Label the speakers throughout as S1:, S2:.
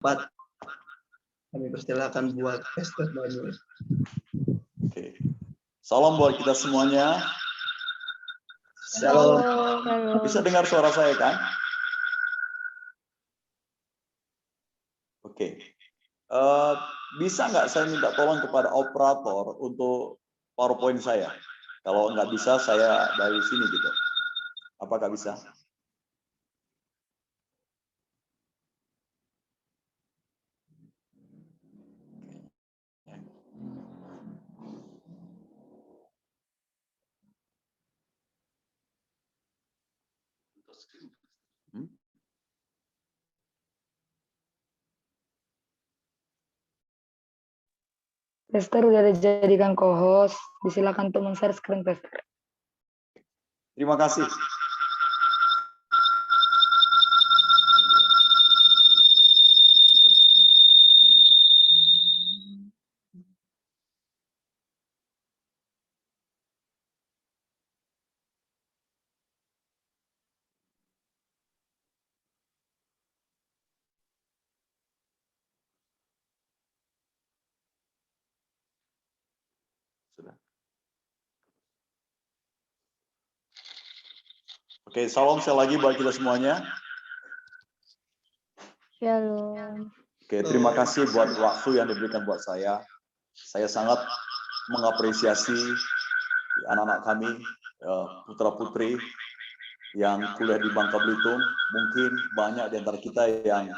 S1: tepat, kami persilakan buat Esther Daniel.
S2: Oke. Salam buat kita semuanya.
S1: Shalom.
S2: Bisa dengar suara saya kan? Oke. Bisa nggak saya minta tolong kepada operator untuk PowerPoint saya? Kalau nggak bisa, saya dari sini gitu. Apakah bisa?
S3: Tester udah dijadikan co-host, disilakan untuk men-share screen tester.
S2: Terima kasih. Sudah. Oke, salam sekali lagi buat kita semuanya.
S3: Shalom.
S2: Oke, terima kasih buat waktu yang diberikan buat saya. Saya sangat mengapresiasi anak-anak kami, putra-putri yang kuliah di Bangka Belitung. Mungkin banyak di antara kita yang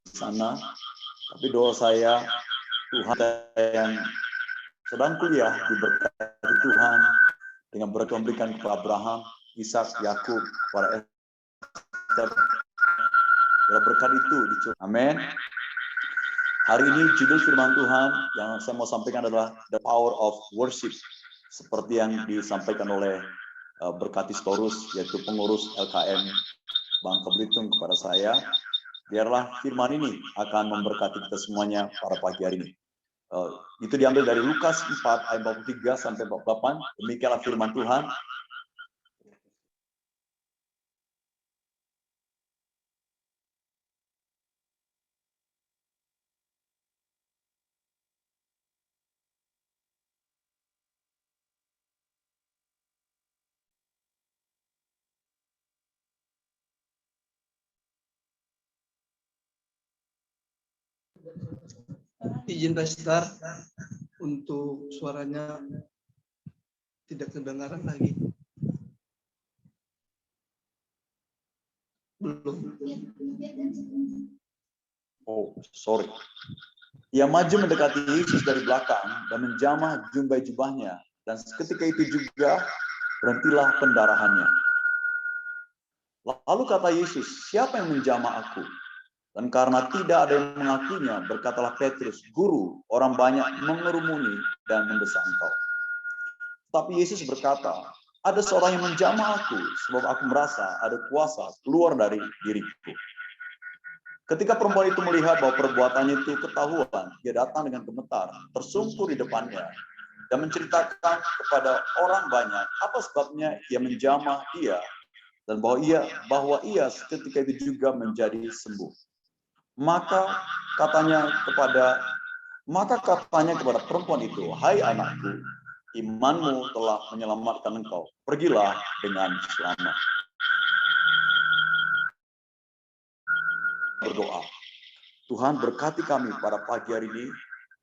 S2: di sana, tapi doa saya, Tuhan yang sedang kuliah diberkati Tuhan dengan berkat memberikan kepada Abraham, Ishak, Yakub, kepada Esther. Dalam berkat itu dicurahkan. Amin. Hari ini judul firman Tuhan yang saya mau sampaikan adalah The Power of Worship, seperti yang disampaikan oleh Berkatis Torus, yaitu pengurus LKM Bangka Belitung kepada saya. Biarlah firman ini akan memberkati kita semuanya pada pagi hari ini. Itu diambil dari Lukas 4 ayat 43 sampai 48. Demikianlah firman Tuhan.
S1: Izin Pastor untuk suaranya tidak kedengaran lagi. Belum.
S2: Oh, sorry. Ia maju mendekati Yesus dari belakang dan menjamah jumbai jubahnya. Dan seketika itu juga berhentilah pendarahannya. Lalu kata Yesus, siapa yang menjamah aku? Dan karena tidak ada yang mengakuinya, berkatalah Petrus, Guru, orang banyak mengerumuni dan mendesak engkau. Tapi Yesus berkata, ada seorang yang menjamah aku, sebab aku merasa ada kuasa keluar dari diriku. Ketika perempuan itu melihat bahwa perbuatannya itu ketahuan, dia datang dengan gemetar, tersungkur di depannya, dan menceritakan kepada orang banyak apa sebabnya ia menjamah dia, dan bahwa ia seketika itu juga menjadi sembuh. Maka katanya kepada perempuan itu, hai anakku, imanmu telah menyelamatkan engkau. Pergilah dengan selamat. Berdoa. Tuhan berkati kami pada pagi hari ini,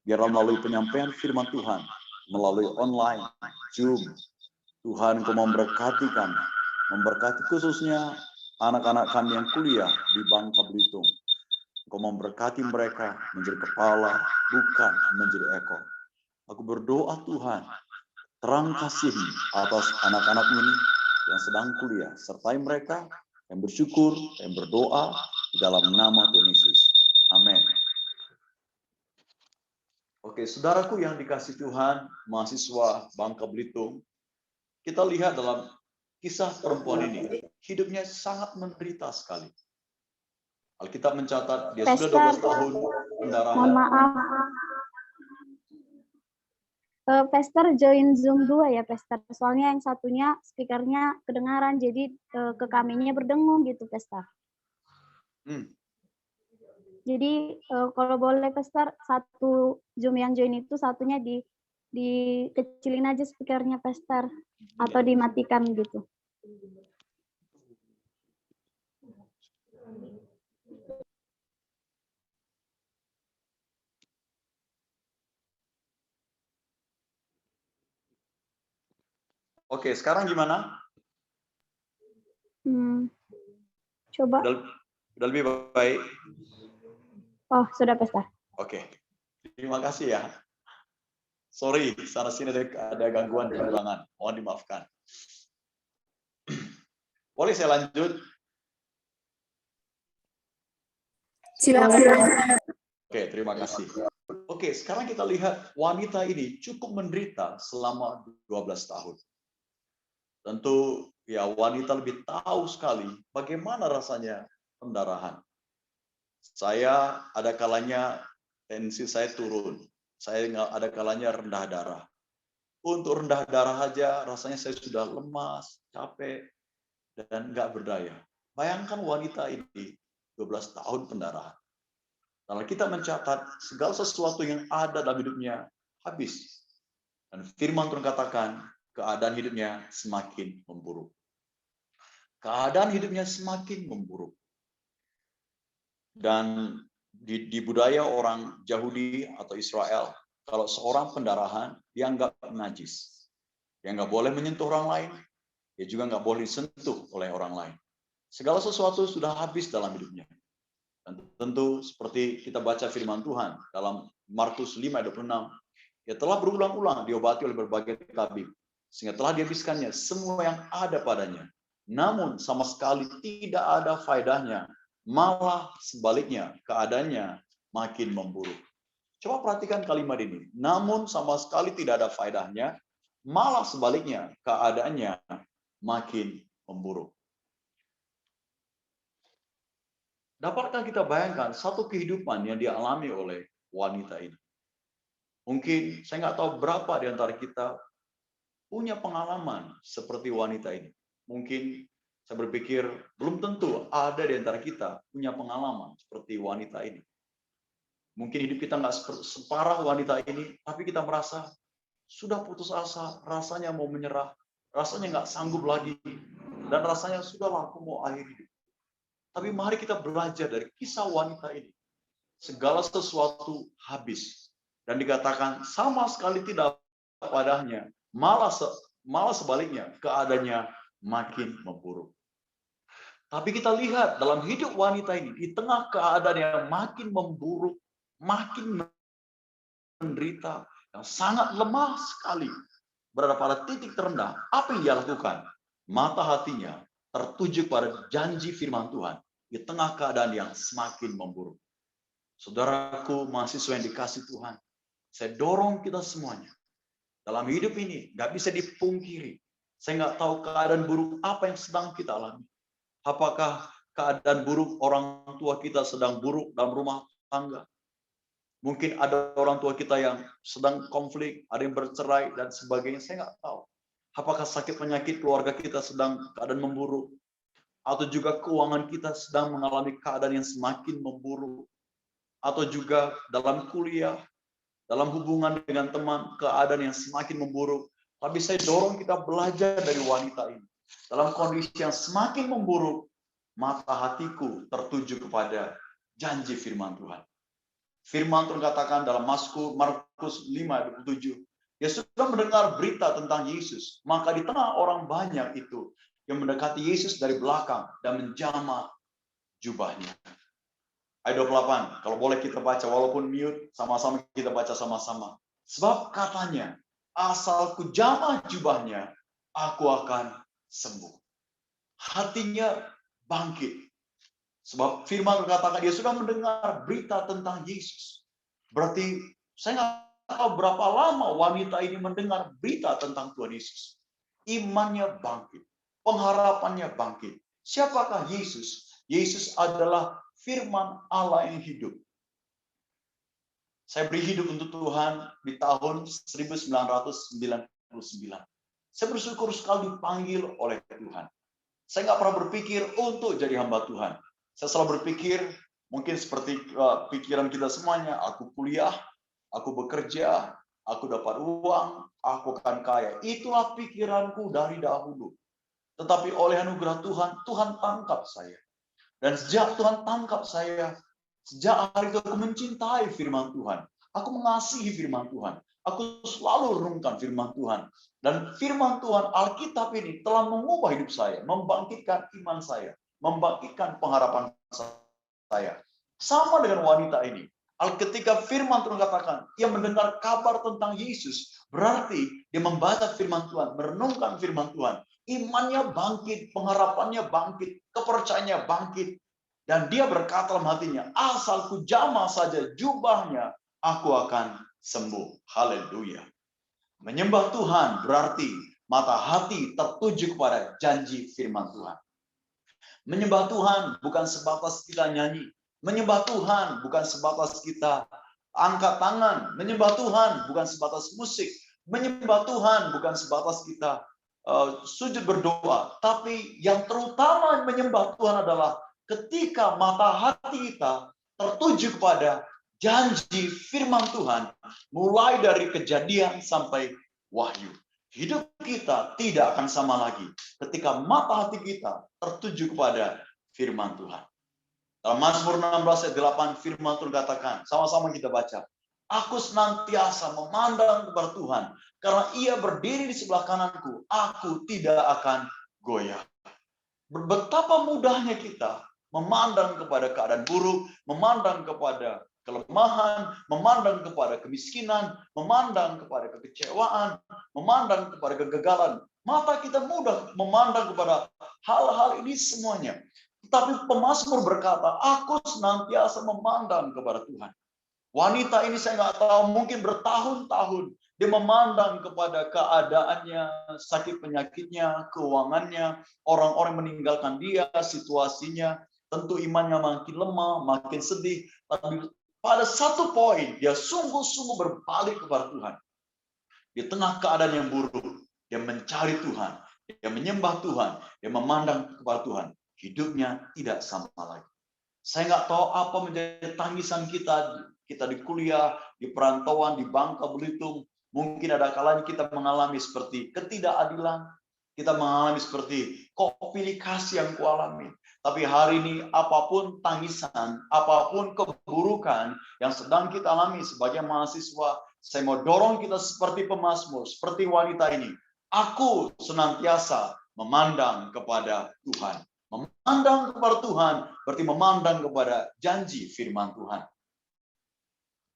S2: biarlah melalui penyampaian firman Tuhan, melalui online, Zoom, Tuhan Engkau memberkati kami, memberkati khususnya anak-anak kami yang kuliah di Bangka Belitung. Engkau memberkati mereka menjadi kepala, bukan menjadi ekor. Aku berdoa Tuhan, terang kasih-Mu atas anak-anak ini yang sedang kuliah, sertai mereka yang bersyukur, yang berdoa di dalam nama Tuhan Yesus. Amin. Oke, saudaraku yang dikasih Tuhan, mahasiswa Bangka Belitung, kita lihat dalam kisah perempuan ini, hidupnya sangat menderita sekali. Alkitab mencatat dia sudah 12 tahun pendarahan.
S3: Mohon maaf.
S4: Pastor join Zoom 2 ya, Pastor. Soalnya yang satunya speakernya kedengaran, jadi ke kaminya berdengung gitu, Pastor. Jadi kalau boleh, Pastor, satu Zoom yang join itu satunya dikecilin aja speakernya, Pastor, atau dimatikan gitu.
S2: Oke, sekarang gimana?
S4: Coba.
S2: Udah lebih baik?
S4: Oh, sudah, Pastor.
S2: Oke, terima kasih ya. Sorry, sana-sini ada gangguan penerangan. Mohon dimaafkan. Boleh saya lanjut?
S5: Silakan.
S2: Oke, terima kasih. Oke, sekarang kita lihat wanita ini cukup menderita selama 12 tahun. Tentu ya wanita lebih tahu sekali bagaimana rasanya pendarahan. Saya ada kalanya tensi saya turun. Saya ada kalanya rendah darah. Untuk rendah darah aja rasanya saya sudah lemas, capek, dan nggak berdaya. Bayangkan wanita ini 12 tahun pendarahan. Kalau kita mencatat segala sesuatu yang ada dalam hidupnya habis. Dan firman Tuhan katakan keadaan hidupnya semakin memburuk. Keadaan hidupnya semakin memburuk. Dan di budaya orang Yahudi atau Israel, kalau seorang pendarahan, dia anggap najis. Dia nggak boleh menyentuh orang lain, dia juga nggak boleh disentuh oleh orang lain. Segala sesuatu sudah habis dalam hidupnya. Dan tentu seperti kita baca firman Tuhan dalam Markus 5:26, ia telah berulang-ulang diobati oleh berbagai tabib, sehingga telah dihabiskannya semua yang ada padanya. Namun sama sekali tidak ada faedahnya, malah sebaliknya keadaannya makin memburuk. Coba perhatikan kalimat ini. Namun sama sekali tidak ada faedahnya, malah sebaliknya keadaannya makin memburuk. Dapatkah kita bayangkan satu kehidupan yang dialami oleh wanita ini? Mungkin saya nggak tahu berapa di antara kita punya pengalaman seperti wanita ini. Mungkin saya berpikir belum tentu ada di antara kita punya pengalaman seperti wanita ini. Mungkin hidup kita nggak separah wanita ini, tapi kita merasa sudah putus asa, rasanya mau menyerah, rasanya nggak sanggup lagi, dan rasanya sudahlah aku mau akhir hidup. Tapi mari kita belajar dari kisah wanita ini. Segala sesuatu habis. Dan dikatakan sama sekali tidak padanya. Malah sebaliknya, keadaannya makin memburuk. Tapi kita lihat dalam hidup wanita ini, di tengah keadaan yang makin memburuk, makin menderita, yang sangat lemah sekali, berada pada titik terendah, apa yang dia lakukan? Mata hatinya tertuju pada janji firman Tuhan di tengah keadaan yang semakin memburuk. Saudaraku, mahasiswa yang dikasih Tuhan, saya dorong kita semuanya. Dalam hidup ini, nggak bisa dipungkiri. Saya nggak tahu keadaan buruk apa yang sedang kita alami. Apakah keadaan buruk orang tua kita sedang buruk dalam rumah tangga? Mungkin ada orang tua kita yang sedang konflik, ada yang bercerai, dan sebagainya. Saya nggak tahu. Apakah sakit penyakit keluarga kita sedang keadaan memburuk? Atau juga keuangan kita sedang mengalami keadaan yang semakin memburuk? Atau juga dalam kuliah, dalam hubungan dengan teman, keadaan yang semakin memburuk. Tapi saya dorong kita belajar dari wanita ini. Dalam kondisi yang semakin memburuk, mata hatiku tertuju kepada janji firman Tuhan. Firman Tuhan katakan dalam Markus 5:27, dia sudah mendengar berita tentang Yesus. Maka di tengah orang banyak itu yang mendekati Yesus dari belakang dan menjamah jubahnya. Ayat 28, kalau boleh kita baca walaupun mute, sama-sama kita baca sama-sama. Sebab katanya, asal ku jamah jubahnya, aku akan sembuh. Hatinya bangkit. Sebab firman katakan dia sudah mendengar berita tentang Yesus. Berarti saya nggak tahu berapa lama wanita ini mendengar berita tentang Tuhan Yesus. Imannya bangkit. Pengharapannya bangkit. Siapakah Yesus? Yesus adalah firman Allah yang hidup. Saya beri hidup untuk Tuhan di tahun 1999. Saya bersyukur sekali dipanggil oleh Tuhan. Saya nggak pernah berpikir untuk jadi hamba Tuhan. Saya selalu berpikir, mungkin seperti pikiran kita semuanya, aku kuliah, aku bekerja, aku dapat uang, aku akan kaya. Itulah pikiranku dari dahulu. Tetapi oleh anugerah Tuhan, Tuhan tangkap saya. Dan sejak Tuhan tangkap saya, sejak hari itu aku mencintai firman Tuhan. Aku mengasihi firman Tuhan. Aku selalu renungkan firman Tuhan. Dan firman Tuhan Alkitab ini telah mengubah hidup saya, membangkitkan iman saya, membangkitkan pengharapan saya. Sama dengan wanita ini. Ketika firman Tuhan katakan, ia mendengar kabar tentang Yesus, berarti dia membaca firman Tuhan, merenungkan firman Tuhan. Imannya bangkit, pengharapannya bangkit, kepercayaannya bangkit. Dan dia berkata dalam hatinya, asal ku jamah saja jubahnya, aku akan sembuh. Haleluya. Menyembah Tuhan berarti mata hati tertuju kepada janji firman Tuhan. Menyembah Tuhan bukan sebatas kita nyanyi. Menyembah Tuhan bukan sebatas kita angkat tangan. Menyembah Tuhan bukan sebatas musik. Menyembah Tuhan bukan sebatas kita sujud berdoa. Tapi yang terutama menyembah Tuhan adalah ketika mata hati kita tertuju kepada janji firman Tuhan, mulai dari Kejadian sampai Wahyu. Hidup kita tidak akan sama lagi ketika mata hati kita tertuju kepada firman Tuhan. Dalam Mazmur 16 ayat 8 firman Tuhan katakan, sama-sama kita baca. Aku senantiasa memandang kepada Tuhan, karena ia berdiri di sebelah kananku, aku tidak akan goyah. Betapa mudahnya kita memandang kepada keadaan buruk, memandang kepada kelemahan, memandang kepada kemiskinan, memandang kepada kekecewaan, memandang kepada kegagalan. Mata kita mudah memandang kepada hal-hal ini semuanya. Tetapi pemazmur berkata, aku senantiasa memandang kepada Tuhan. Wanita ini saya nggak tahu, mungkin bertahun-tahun dia memandang kepada keadaannya, sakit penyakitnya, keuangannya, orang-orang meninggalkan dia, situasinya. Tentu imannya makin lemah, makin sedih. Tapi pada satu poin, dia sungguh-sungguh berbalik kepada Tuhan. Di tengah keadaan yang buruk, dia mencari Tuhan, dia menyembah Tuhan, dia memandang kepada Tuhan. Hidupnya tidak sama lagi. Saya nggak tahu apa menjadi tangisan kita di kuliah, di perantauan, di Bangka Belitung. Mungkin ada kalanya kita mengalami seperti ketidakadilan, kita mengalami seperti kok pilih kasih yang kualami. Tapi hari ini apapun tangisan, apapun keburukan yang sedang kita alami sebagai mahasiswa, saya mau dorong kita seperti pemazmur, seperti wanita ini. Aku senantiasa memandang kepada Tuhan. Memandang kepada Tuhan berarti memandang kepada janji firman Tuhan.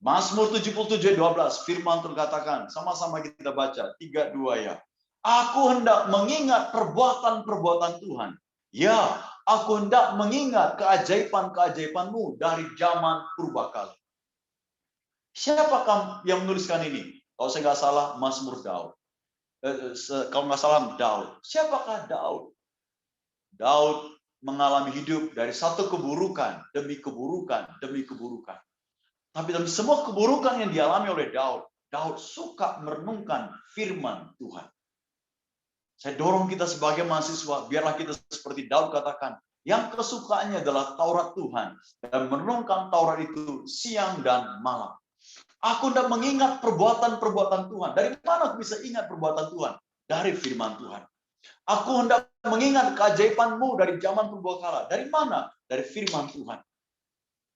S2: Mazmur 77:12 firman Tuhan katakan, sama-sama kita baca 3-2 ya. Aku hendak mengingat perbuatan-perbuatan Tuhan. Ya, aku hendak mengingat keajaiban-keajaiban-Mu dari zaman purbakala. Siapakah yang menuliskan ini? Kalau saya nggak salah, Mazmur Daud. Kalau nggak salah, Daud. Siapakah Daud? Daud mengalami hidup dari satu keburukan demi keburukan demi keburukan. Tapi dalam semua keburukan yang dialami oleh Daud, Daud suka merenungkan firman Tuhan. Saya dorong kita sebagai mahasiswa, biarlah kita seperti Daud katakan, yang kesukaannya adalah Taurat Tuhan, dan merenungkan Taurat itu siang dan malam. Aku hendak mengingat perbuatan-perbuatan Tuhan. Dari mana aku bisa ingat perbuatan Tuhan? Dari firman Tuhan. Aku hendak mengingat keajaiban-Mu dari zaman purbakala. Dari mana? Dari firman Tuhan.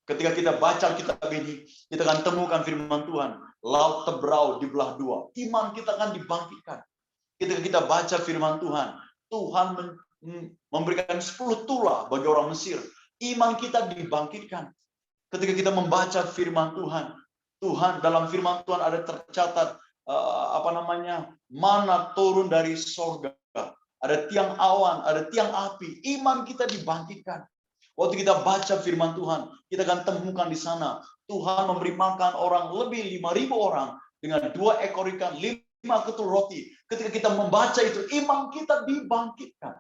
S2: Ketika kita baca kitab ini, kita akan temukan firman Tuhan. Laut Tebrau dibelah dua. Iman kita akan dibangkitkan. Ketika kita baca firman Tuhan, Tuhan memberikan 10 tulah bagi orang Mesir. Iman kita dibangkitkan. Ketika kita membaca firman Tuhan, dalam firman Tuhan ada tercatat mana turun dari sorga. Ada tiang awan, ada tiang api. Iman kita dibangkitkan. Waktu kita baca firman Tuhan, kita akan temukan di sana. Tuhan memberi makan orang lebih 5.000 orang dengan 2 ekor ikan, 5 ketul roti. Ketika kita membaca itu, iman kita dibangkitkan.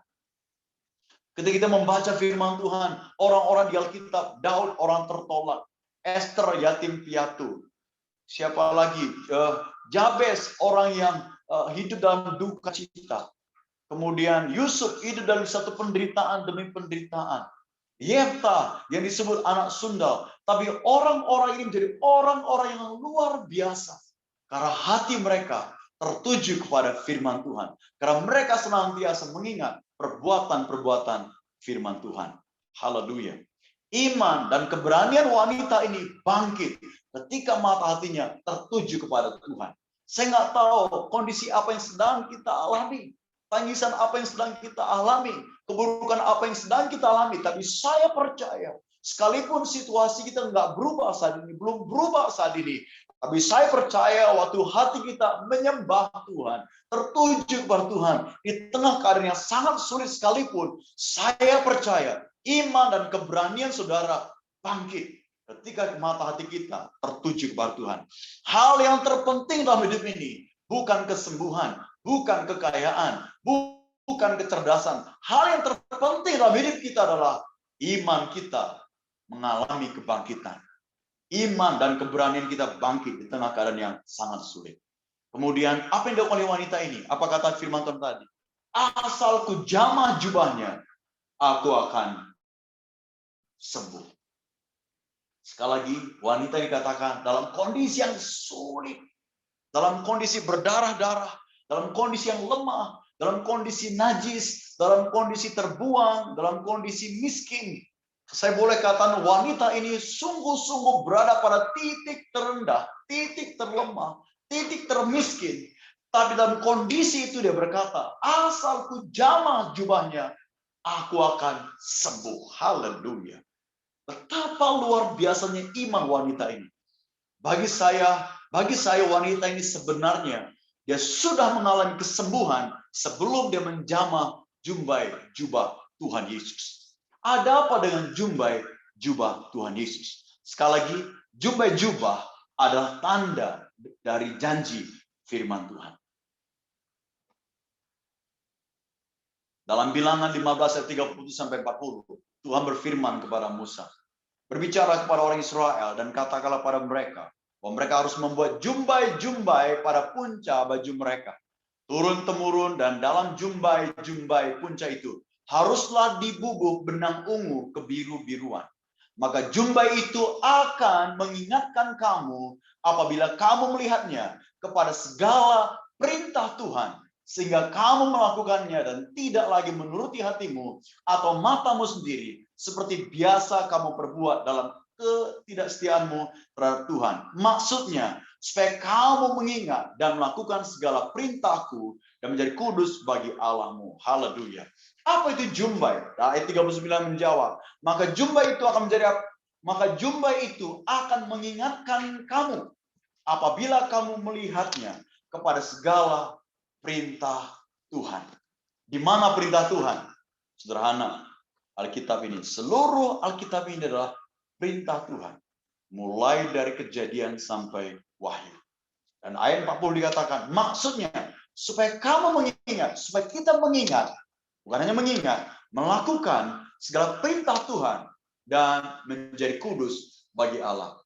S2: Ketika kita membaca firman Tuhan, orang-orang di Alkitab, Daud orang tertolak, Esther yatim piatu, Siapa lagi? Jabez, orang yang hidup dalam duka cita. Kemudian Yusuf hidup dalam satu penderitaan demi penderitaan. Yefta yang disebut anak sundal. Tapi orang-orang ini menjadi orang-orang yang luar biasa. Karena hati mereka tertuju kepada firman Tuhan. Karena mereka senantiasa mengingat perbuatan-perbuatan firman Tuhan. Haleluya. Iman dan keberanian wanita ini bangkit ketika mata hatinya tertuju kepada Tuhan. Saya nggak tahu kondisi apa yang sedang kita alami. Tangisan apa yang sedang kita alami. Keburukan apa yang sedang kita alami. Tapi saya percaya, sekalipun situasi kita nggak berubah saat ini, belum berubah saat ini. Tapi saya percaya waktu hati kita menyembah Tuhan, tertuju kepada Tuhan, di tengah keadaan yang sangat sulit sekalipun, saya percaya iman dan keberanian saudara bangkit ketika mata hati kita tertuju kepada Tuhan. Hal yang terpenting dalam hidup ini bukan kesembuhan, bukan kekayaan, bukan kecerdasan. Hal yang terpenting dalam hidup kita adalah iman kita mengalami kebangkitan. Iman dan keberanian kita bangkit di tengah keadaan yang sangat sulit. Kemudian apa yang dilakukan oleh wanita ini? Apa kata firman Tuhan tadi? Asal ku jamah jubahnya, aku akan sembuh. Sekali lagi, wanita yang dikatakan dalam kondisi yang sulit, dalam kondisi berdarah-darah, dalam kondisi yang lemah, dalam kondisi najis, dalam kondisi terbuang, dalam kondisi miskin. Saya boleh katakan wanita ini sungguh-sungguh berada pada titik terendah, titik terlemah, titik termiskin. Tapi dalam kondisi itu dia berkata, asal ku jamah jubahnya, aku akan sembuh. Haleluya. Betapa luar biasanya iman wanita ini. Bagi saya wanita ini sebenarnya dia sudah mengalami kesembuhan sebelum dia menjamah jubah Tuhan Yesus. Ada apa dengan jubah Tuhan Yesus? Sekali lagi, jubah adalah tanda dari janji firman Tuhan. Dalam Bilangan 15 ayat 30-40, Tuhan berfirman kepada Musa, berbicara kepada orang Israel dan katakanlah pada mereka, bahwa mereka harus membuat jumbai pada punca baju mereka. Turun-temurun dan dalam jumbai punca itu, haruslah dibubuh benang ungu kebiru-biruan. Maka jumbai itu akan mengingatkan kamu apabila kamu melihatnya kepada segala perintah Tuhan. Sehingga kamu melakukannya dan tidak lagi menuruti hatimu atau matamu sendiri. Seperti biasa kamu perbuat dalam ketidaksetiaanmu terhadap Tuhan. Maksudnya, supaya kamu mengingat dan melakukan segala perintahku dan menjadi kudus bagi Allahmu. Haleluya. Apa itu jumbai? Ayat 39 menjawab, maka jumbai itu akan mengingatkan kamu apabila kamu melihatnya kepada segala perintah Tuhan. Di mana perintah Tuhan? Sederhana, Alkitab ini, seluruh Alkitab ini adalah perintah Tuhan. Mulai dari Kejadian sampai Wahyu. Dan ayat 40 dikatakan, maksudnya supaya kamu mengingat, supaya kita mengingat, bukan hanya mengingat, melakukan segala perintah Tuhan dan menjadi kudus bagi Allah.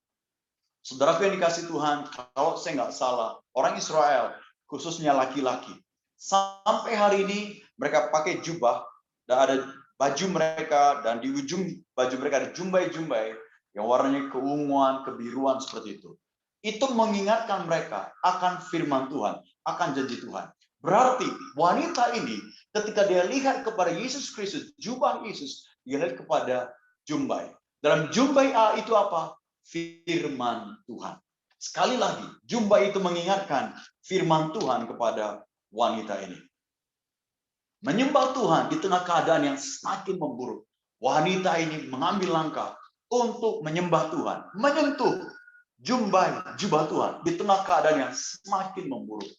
S2: Saudaraku yang dikasih Tuhan, kalau saya nggak salah, orang Israel, khususnya laki-laki, sampai hari ini mereka pakai jubah, dan ada baju mereka, dan di ujung baju mereka ada jumbai-jumbai yang warnanya keunguan, kebiruan seperti itu. Itu mengingatkan mereka akan firman Tuhan, akan janji Tuhan. Berarti wanita ini ketika dia lihat kepada Yesus Kristus, jubah Yesus, dia lihat kepada jumbai. Dalam jumbai itu apa? Firman Tuhan. Sekali lagi, jumbai itu mengingatkan firman Tuhan kepada wanita ini. Menyembah Tuhan di tengah keadaan yang semakin memburuk. Wanita ini mengambil langkah untuk menyembah Tuhan, menyentuh jubah Tuhan di tengah keadaan yang semakin memburuk.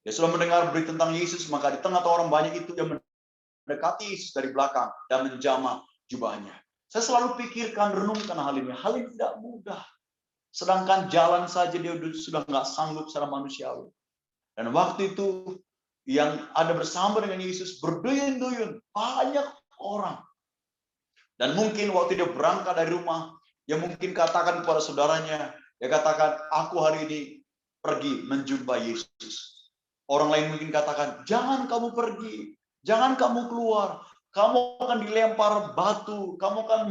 S2: Dia sudah mendengar berita tentang Yesus, maka di tengah orang banyak itu dia mendekati Yesus dari belakang dan menjamah jubahnya. Saya selalu pikirkan, renungkan hal ini. Hal ini tidak mudah. Sedangkan jalan saja dia sudah nggak sanggup secara manusiawi. Dan waktu itu yang ada bersama dengan Yesus berduyun-duyun banyak orang. Dan mungkin waktu dia berangkat dari rumah, dia mungkin katakan kepada saudaranya, Dia katakan, aku hari ini pergi menjumpai Yesus. Orang lain mungkin katakan, jangan kamu pergi, jangan kamu keluar, kamu akan dilempar batu, kamu akan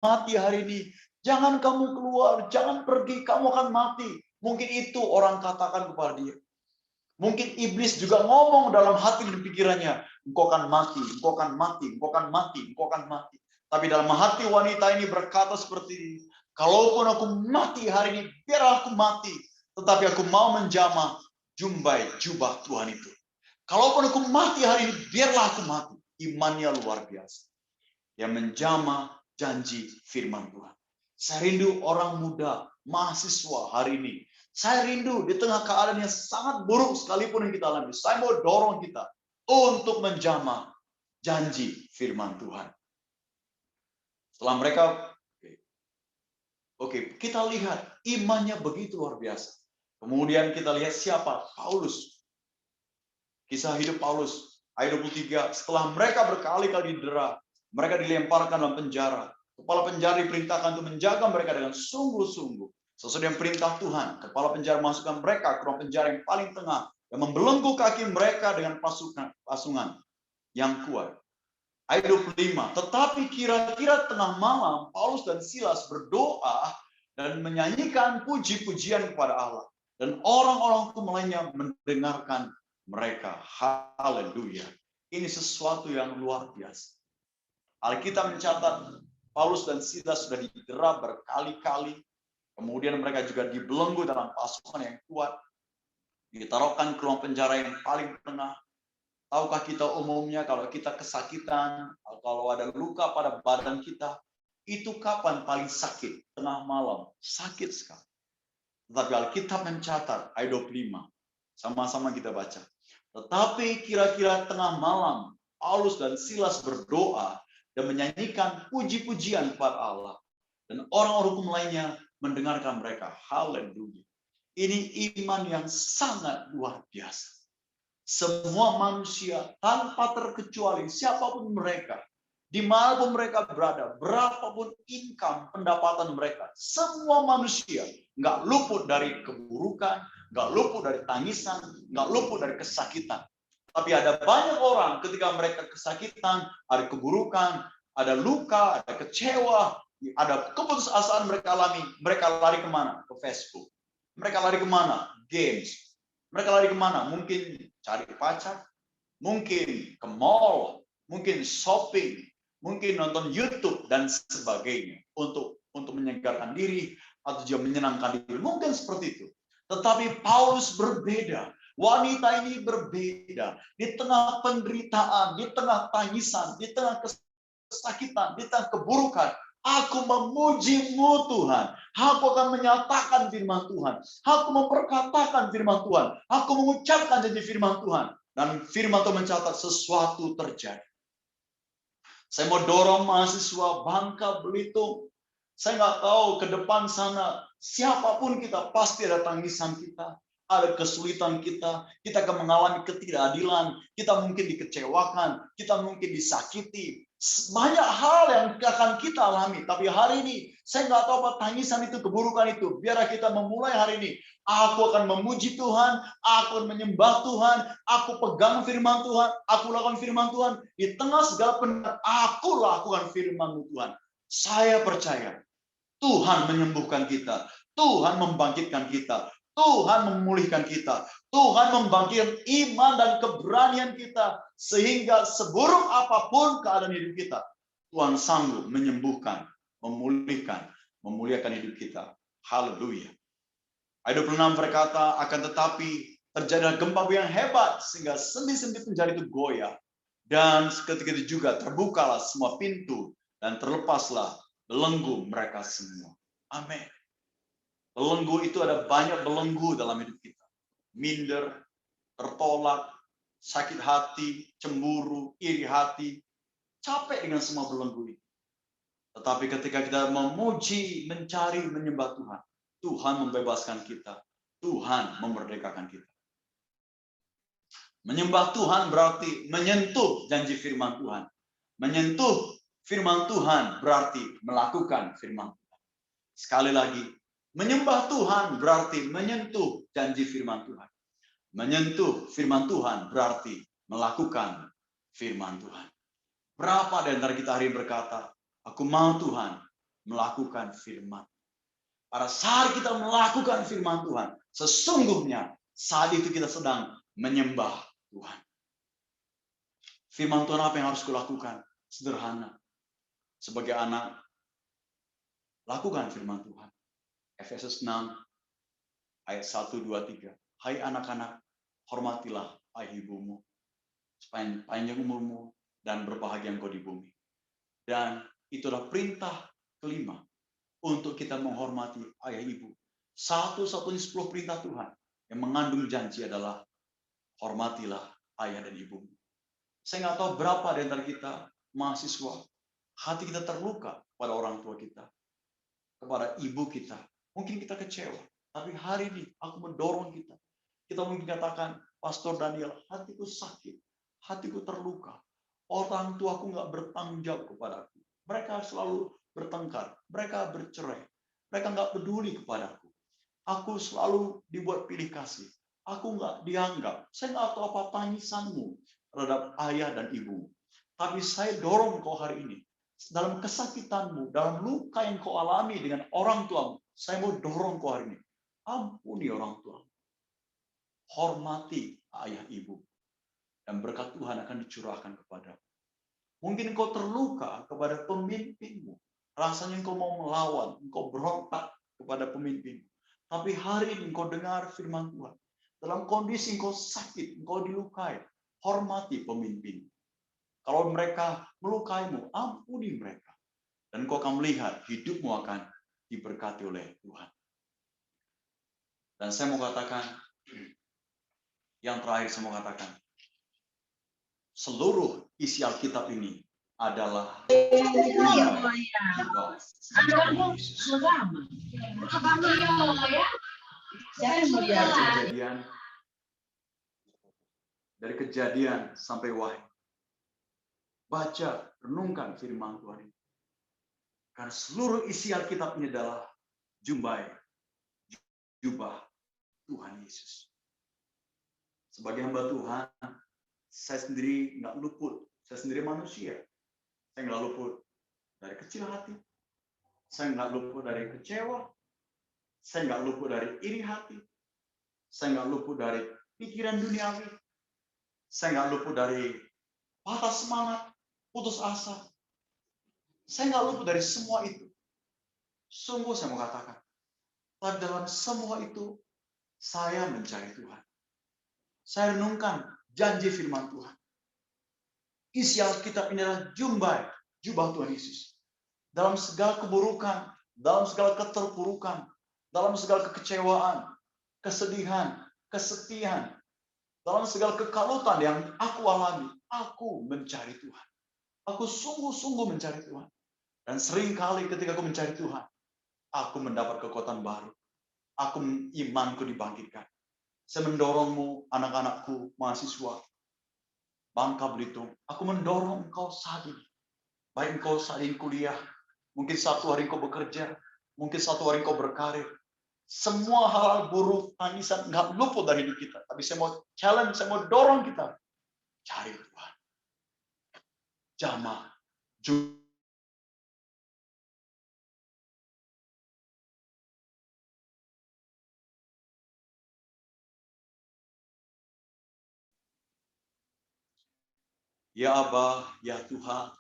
S2: mati hari ini. Jangan kamu keluar, jangan pergi, kamu akan mati. Mungkin itu orang katakan kepada dia. Mungkin iblis juga ngomong dalam hati dan pikirannya, engkau akan mati, engkau akan mati, engkau akan mati, engkau akan mati. Tapi dalam hati wanita ini berkata seperti ini, kalaupun aku mati hari ini, biarlah aku mati. Tetapi aku mau menjamah jubah Tuhan itu. Kalaupun aku mati hari ini, biarlah aku mati. Imannya luar biasa. Yang menjamah janji firman Tuhan. Saya rindu orang muda, mahasiswa hari ini. Saya rindu di tengah keadaan yang sangat buruk sekalipun yang kita alami. Saya mau dorong kita untuk menjamah janji firman Tuhan. Setelah mereka, oke, kita lihat imannya begitu luar biasa. Kemudian kita lihat siapa? Paulus. Kisah hidup Paulus, ayat 23. Setelah mereka berkali-kali didera, mereka dilemparkan dalam penjara. Kepala penjara diperintahkan untuk menjaga mereka dengan sungguh-sungguh. Sesuai dengan perintah Tuhan, kepala penjara masukkan mereka ke ruang penjara yang paling tengah dan membelenggu kaki mereka dengan pasungan yang kuat. Ayat 25. Tetapi kira-kira tengah malam, Paulus dan Silas berdoa dan menyanyikan puji-pujian kepada Allah. Dan orang-orang hukum lainnya mendengarkan mereka. Haleluya. Ini sesuatu yang luar biasa. Alkitab mencatat Paulus dan Silas sudah didera berkali-kali. Kemudian mereka juga dibelenggu dalam pasukan yang kuat. Ditaruhkan ke ruang penjara yang paling tengah. Tahukah kita umumnya kalau kita kesakitan, kalau ada luka pada badan kita, itu kapan paling sakit? Tengah malam. Sakit sekali. Tetapi Alkitab mencatat ayat 25. Sama-sama kita baca. Tetapi kira-kira tengah malam, Paulus dan Silas berdoa dan menyanyikan puji-pujian kepada Allah. Dan orang-orang hukum lainnya mendengarkan mereka. Haleluya. Ini iman yang sangat luar biasa. Semua manusia tanpa terkecuali siapapun mereka, dimanapun mereka berada, berapapun income pendapatan mereka, semua manusia nggak luput dari keburukan, nggak luput dari tangisan, nggak luput dari kesakitan. Tapi ada banyak orang ketika mereka kesakitan, ada keburukan, ada luka, ada kecewa, ada keputusasaan mereka alami, mereka lari kemana? Ke Facebook. Mereka lari kemana? Games. Mereka lari kemana? Mungkin cari pacar, mungkin ke mall, mungkin shopping, mungkin nonton YouTube dan sebagainya untuk menyegarkan diri atau juga menyenangkan diri. Mungkin seperti itu. Tetapi Paulus berbeda. Wanita ini berbeda. Di tengah penderitaan, di tengah tangisan, di tengah kesakitan, di tengah keburukan, aku memuji-Mu Tuhan. Aku akan menyatakan firman Tuhan. Aku memperkatakan firman Tuhan. Aku mengucapkan janji firman Tuhan. Dan firman Tuhan mencatat sesuatu terjadi. Saya mau dorong mahasiswa Bangka Belitung. Saya nggak tahu ke depan sana, siapapun kita, pasti ada tangisan kita. Ada kesulitan kita akan mengalami ketidakadilan, kita mungkin dikecewakan, kita mungkin disakiti. Banyak hal yang akan kita alami, tapi hari ini saya nggak tahu apa tangisan itu, keburukan itu. Biar kita memulai hari ini, aku akan memuji Tuhan, aku akan menyembah Tuhan, aku pegang firman Tuhan, aku lakukan firman Tuhan. Di tengah segala penderitaan, aku lakukan firman Tuhan. Saya percaya Tuhan menyembuhkan kita, Tuhan membangkitkan kita, Tuhan memulihkan kita, Tuhan membangkitkan iman dan keberanian kita, sehingga seburuk apapun keadaan hidup kita, Tuhan sanggup menyembuhkan, memulihkan, memuliakan hidup kita. Haleluya. Ayat 26 berkata, akan tetapi terjadi gempa bumi yang hebat, sehingga sendi-sendi penjara itu goyah. Dan ketika itu juga terbukalah semua pintu, dan terlepaslah belenggu mereka semua. Amin. Belenggu itu ada banyak belenggu dalam hidup kita. Minder, tertolak, sakit hati, cemburu, iri hati. Capek dengan semua belenggu itu. Tetapi ketika kita memuji, mencari, menyembah Tuhan, Tuhan membebaskan kita. Tuhan memerdekakan kita. Menyembah Tuhan berarti menyentuh janji firman Tuhan. Menyentuh firman Tuhan berarti melakukan firman Tuhan. Sekali lagi, Menyembah Tuhan berarti menyentuh janji firman Tuhan. Menyentuh firman Tuhan berarti melakukan firman Tuhan. Berapa di antara kita hari ini berkata, aku mau Tuhan melakukan firman. Pada saat kita melakukan firman Tuhan, sesungguhnya saat itu kita sedang menyembah Tuhan. Firman Tuhan apa yang harus kulakukan? Sederhana. Sebagai anak, lakukan firman Tuhan. Efesus 6 ayat 1, 2, 3. Hai anak-anak, hormatilah ayah ibumu, supaya panjang umurmu dan berbahagia engkau di bumi. Dan itulah perintah kelima untuk kita menghormati ayah ibu. Satu-satunya 10 perintah Tuhan yang mengandung janji adalah hormatilah ayah dan ibumu. Saya nggak tahu berapa di antara kita mahasiswa, hati kita terluka pada orang tua kita, kepada ibu kita. Mungkin kita kecewa, tapi hari ini aku mendorong kita. Kita mungkin katakan, Pastor Daniel, hatiku sakit, hatiku terluka. Orang tuaku nggak bertanggung jawab kepadaku. Mereka selalu bertengkar, mereka bercerai, mereka nggak peduli kepadaku. Aku selalu dibuat pilih kasih. Aku nggak dianggap. Saya nggak tahu apa tangisanmu terhadap ayah dan ibu. Tapi saya dorong kau hari ini. Dalam kesakitanmu, dalam luka yang kau alami dengan orang tuamu, saya mau dorong kau hari ini. Ampuni orang tuamu. Hormati ayah ibu. Dan berkat Tuhan akan dicurahkan kepadamu. Mungkin kau terluka kepada pemimpinmu. Rasanya engkau mau melawan, engkau berontak kepada pemimpinmu. Tapi hari ini engkau dengar firman Tuhan. Dalam kondisi engkau sakit, engkau dilukai. Hormati pemimpin. Kalau mereka melukaimu, ampuni mereka. Dan engkau akan melihat hidupmu akan diberkati oleh Tuhan. Dan saya mau katakan, yang terakhir saya mau katakan, seluruh isi Alkitab ini adalah dari kejadian sampai Wahyu. Baca, renungkan firman Tuhan ini. Karena seluruh isi Alkitab ini adalah jubah Tuhan Yesus. Sebagai hamba Tuhan, saya sendiri nggak luput. Saya sendiri manusia. Saya nggak luput dari kecil hati. Saya nggak luput dari kecewa. Saya nggak luput dari iri hati. Saya nggak luput dari pikiran duniawi. Saya nggak luput dari patah semangat, putus asa. Saya nggak luput dari semua itu. Sungguh saya mau katakan, dalam semua itu, saya mencari Tuhan. Saya renungkan janji firman Tuhan. Isi Alkitab ini adalah jubah Tuhan Yesus. Dalam segala keburukan, dalam segala keterpurukan, dalam segala kekecewaan, kesedihan, kesetihan, dalam segala kekalutan yang aku alami, aku mencari Tuhan. Aku sungguh-sungguh mencari Tuhan. Dan seringkali ketika aku mencari Tuhan, aku mendapat kekuatan baru. Imanku dibangkitkan. Saya mendorongmu, anak-anakku, mahasiswa, Bangka Belitung. Aku mendorong engkau saat ini. Baik engkau saat ini kuliah, mungkin satu hari engkau bekerja, mungkin satu hari engkau berkarir. Semua hal buruk, tangisan, nggak luput dari hidup kita. Tapi saya mau challenge, saya mau dorong kita. Cari Tuhan. Jamah. Ya Abah, ya Tuhan,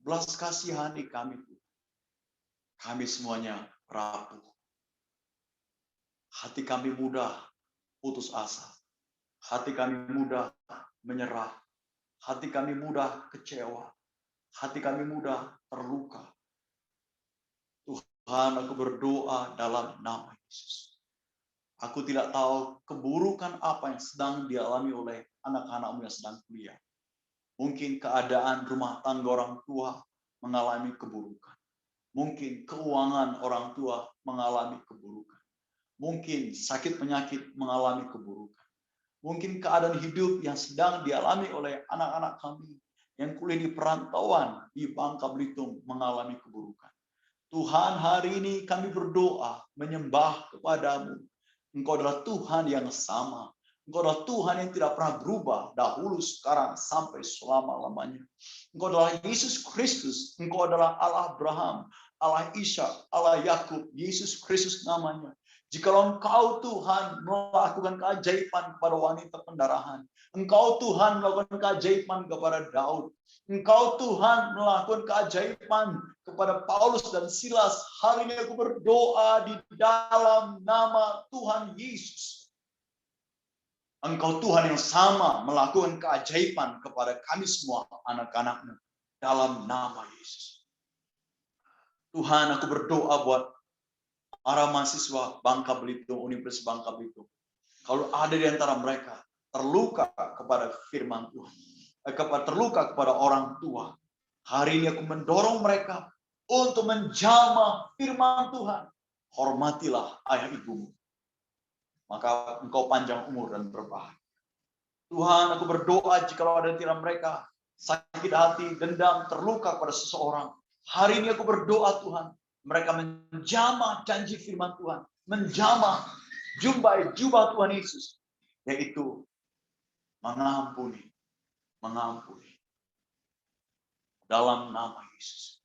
S2: belas kasihani kami. Kami semuanya rapuh. Hati kami mudah putus asa. Hati kami mudah menyerah. Hati kami mudah kecewa. Hati kami mudah terluka. Tuhan, aku berdoa dalam nama Yesus. Aku tidak tahu keburukan apa yang sedang dialami oleh anak-anakmu yang sedang kuliah. Mungkin keadaan rumah tangga orang tua mengalami keburukan. Mungkin keuangan orang tua mengalami keburukan. Mungkin sakit penyakit mengalami keburukan. Mungkin keadaan hidup yang sedang dialami oleh anak-anak kami yang kuliah di perantauan di Bangka Belitung mengalami keburukan. Tuhan, hari ini kami berdoa, menyembah kepadamu. Engkau adalah Tuhan yang sama. Engkau adalah Tuhan yang tidak pernah berubah, dahulu, sekarang, sampai selama-lamanya. Engkau adalah Yesus Kristus. Engkau adalah Allah Abraham, Allah Ishak, Allah Yakub, Yesus Kristus namanya. Jikalau Engkau Tuhan melakukan keajaiban kepada wanita pendarahan, Engkau Tuhan melakukan keajaiban kepada Daud, Engkau Tuhan melakukan keajaiban kepada Paulus dan Silas, hari ini aku berdoa di dalam nama Tuhan Yesus. Engkau Tuhan yang sama melakukan keajaiban kepada kami semua anak-anak-Mu dalam nama Yesus. Tuhan, aku berdoa buat para mahasiswa Bangka Belitung, Universitas Bangka Belitung. Kalau ada di antara mereka terluka kepada firman Tuhan, terluka kepada orang tua, hari ini aku mendorong mereka untuk menjamah firman Tuhan. Hormatilah ayah ibumu, maka engkau panjang umur dan berbahagia. Tuhan, aku berdoa jika ada di antara mereka sakit hati, dendam, terluka pada seseorang, hari ini aku berdoa Tuhan, mereka menjamah janji firman Tuhan, menjamah jubah Tuhan Yesus, yaitu mengampuni dalam nama Yesus.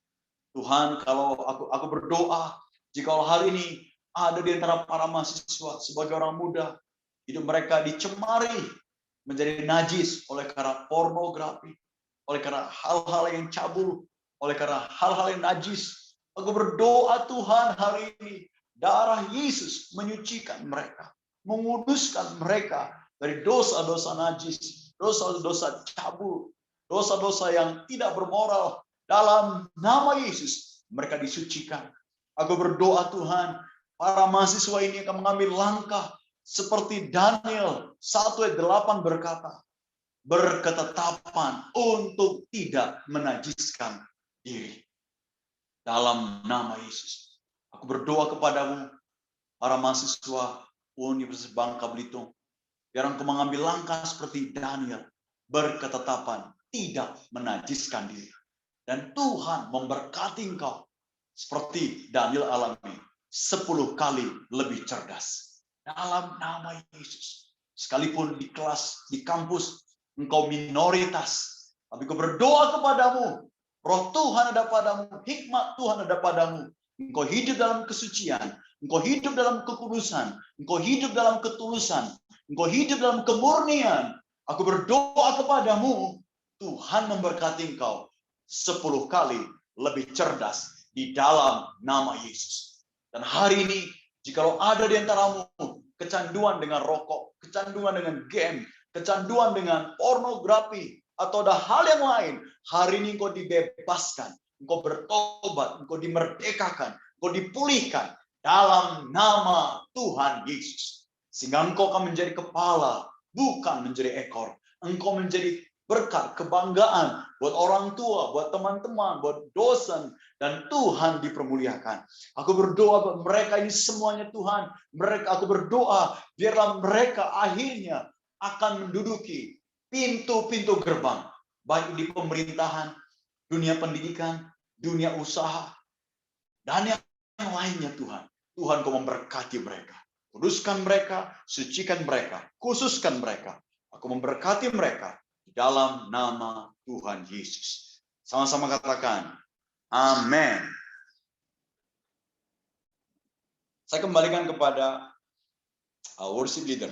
S2: Tuhan, kalau aku berdoa, jika hari ini ada di antara para mahasiswa sebagai orang muda, hidup mereka dicemari menjadi najis oleh karena pornografi, oleh karena hal-hal yang cabul, oleh karena hal-hal yang najis. Aku berdoa Tuhan, hari ini darah Yesus menyucikan mereka, menguduskan mereka dari dosa-dosa najis, dosa-dosa cabul, dosa-dosa yang tidak bermoral. Dalam nama Yesus mereka disucikan. Aku berdoa Tuhan, para mahasiswa ini akan mengambil langkah seperti Daniel 1:8 berkata, berketetapan untuk tidak menajiskan diri. Dalam nama Yesus, aku berdoa kepadamu, para mahasiswa Universitas Bangka Belitung, biar engkau mengambil langkah seperti Daniel, berketetapan tidak menajiskan diri. Dan Tuhan memberkati engkau seperti Daniel alami 10 kali lebih cerdas. Dalam nama Yesus. Sekalipun di kelas, di kampus, engkau minoritas, tapi aku berdoa kepadamu, Roh Tuhan ada padamu, hikmat Tuhan ada padamu. Engkau hidup dalam kesucian, engkau hidup dalam kekudusan, engkau hidup dalam ketulusan, engkau hidup dalam kemurnian. Aku berdoa kepadamu, Tuhan memberkati engkau 10 kali lebih cerdas di dalam nama Yesus. Dan hari ini, jikalau ada di antaramu kecanduan dengan rokok, kecanduan dengan game, kecanduan dengan pornografi, atau ada hal yang lain, hari ini engkau dibebaskan, engkau bertobat, engkau dimerdekakan, engkau dipulihkan dalam nama Tuhan Yesus. Sehingga engkau akan menjadi kepala, bukan menjadi ekor. Engkau menjadi berkat, kebanggaan buat orang tua, buat teman-teman, buat dosen, dan Tuhan dipermuliakan. Aku berdoa buat mereka ini semuanya Tuhan. Aku berdoa biarlah mereka akhirnya akan menduduki pintu-pintu gerbang, baik di pemerintahan, dunia pendidikan, dunia usaha, dan yang lainnya Tuhan. Tuhan kau memberkati mereka. Kuduskan mereka, sucikan mereka, khususkan mereka. Aku memberkati mereka dalam nama Tuhan Yesus. Sama-sama katakan, amin. Saya kembalikan kepada worship leader.